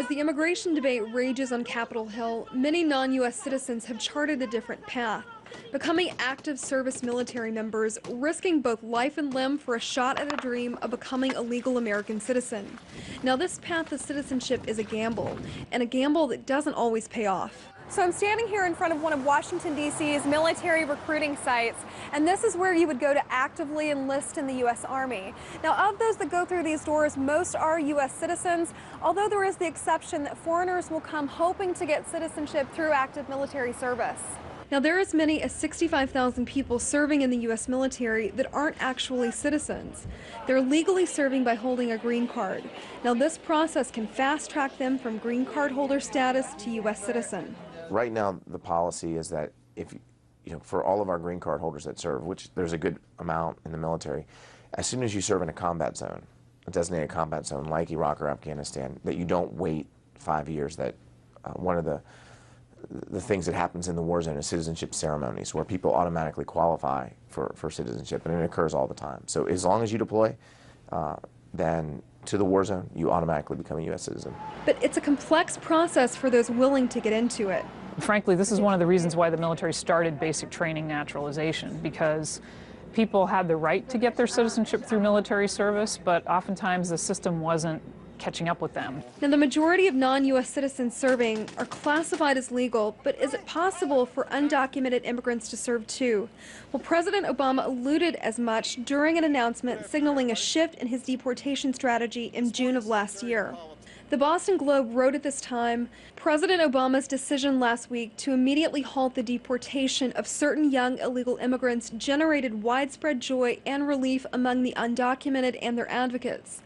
As the immigration debate rages on Capitol Hill, many non-U.S. citizens have charted a different path, becoming active service military members, risking both life and limb for a shot at a dream of becoming a legal American citizen. Now, this path to citizenship is a gamble, and a gamble that doesn't always pay off. So I'm standing here in front of one of Washington, D.C.'s military recruiting sites, and this is where you would go to actively enlist in the U.S. Army. Now, of those that go through these doors, most are U.S. citizens, although there is the exception that foreigners will come hoping to get citizenship through active military service. Now, there are as many as 65,000 people serving in the U.S. military that aren't actually citizens. They're legally serving by holding a green card. Now, this process can fast-track them from green card holder status to U.S. citizen. Right now, the policy is that if, for all of our green card holders that serve, which there's a good amount in the military, as soon as you serve in a combat zone, a designated combat zone like Iraq or Afghanistan, that you don't wait 5 years. That one of the things that happens in the war zone is citizenship ceremonies, where people automatically qualify for citizenship, and it occurs all the time. So as long as you deploy, then to the war zone, you automatically become a U.S. citizen. But it's a complex process for those willing to get into it. Frankly, this is one of the reasons why the military started basic training naturalization, because people had the right to get their citizenship through military service, but oftentimes the system wasn't catching up with them. Now, the majority of non-U.S. citizens serving are classified as legal, but is it possible for undocumented immigrants to serve too? Well, President Obama alluded as much during an announcement signaling a shift in his deportation strategy in June of last year. The Boston Globe wrote at this time, President Obama's decision last week to immediately halt the deportation of certain young illegal immigrants generated widespread joy and relief among the undocumented and their advocates.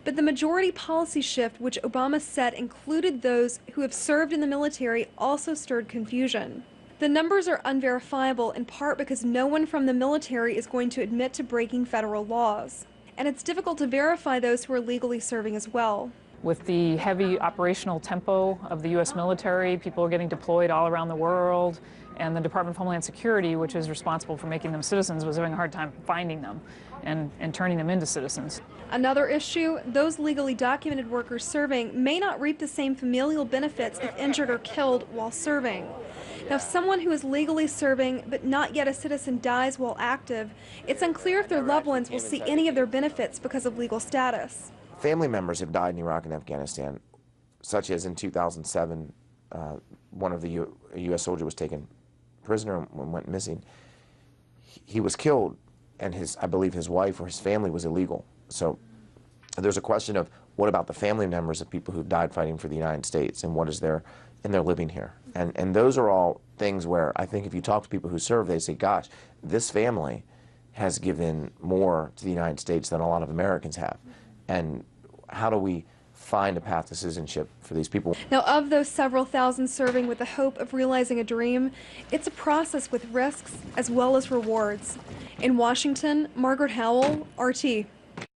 But the majority policy shift which Obama said included those who have served in the military also stirred confusion. The numbers are unverifiable in part because no one from the military is going to admit to breaking federal laws. And it's difficult to verify those who are legally serving as well. With the heavy operational tempo of the U.S. military, people are getting deployed all around the world, and the Department of Homeland Security, which is responsible for making them citizens, was having a hard time finding them and turning them into citizens. Another issue, those legally documented workers serving may not reap the same familial benefits if injured or killed while serving. Now, if someone who is legally serving but not yet a citizen dies while active, it's unclear if their loved ones will see any of their benefits because of legal status. Family members have died in Iraq and Afghanistan, such as in 2007, one of the U.S. soldier was taken prisoner and went missing. He was killed, and I believe his wife or his family was illegal. So there's a question of what about the family members of people who've died fighting for the United States, and what is their living here? And those are all things where I think if you talk to people who serve, they say, gosh, this family has given more to the United States than a lot of Americans have. And how do we find a path to citizenship for these people? Now, of those several thousand serving with the hope of realizing a dream, it's a process with risks as well as rewards. In Washington, Margaret Howell, RT.